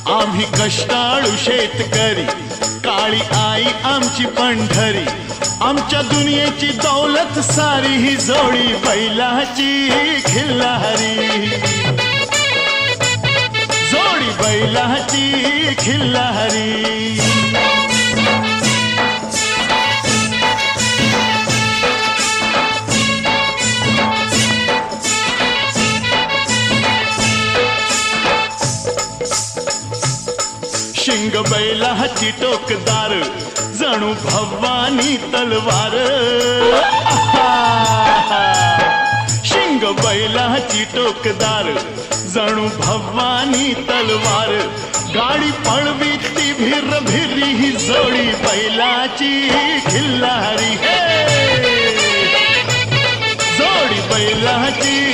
आम्ही कष्टाळू शेतकरी, काळी आई आमची पंढरी, आमच्या दुनियेची दौलत सारी ही जोडी बैलाची खिल्लारी, जोडी बैलाची खिल्लारी. शिंग बैलाची टोकदार, जणू भवानी तलवार. शिंग बैलाची टोकदार, जणू भवानी तलवार. गाडी पळवी ती भिर भिरी, ही जोडी बैलाची खिल्लारी. जोडी बैलाची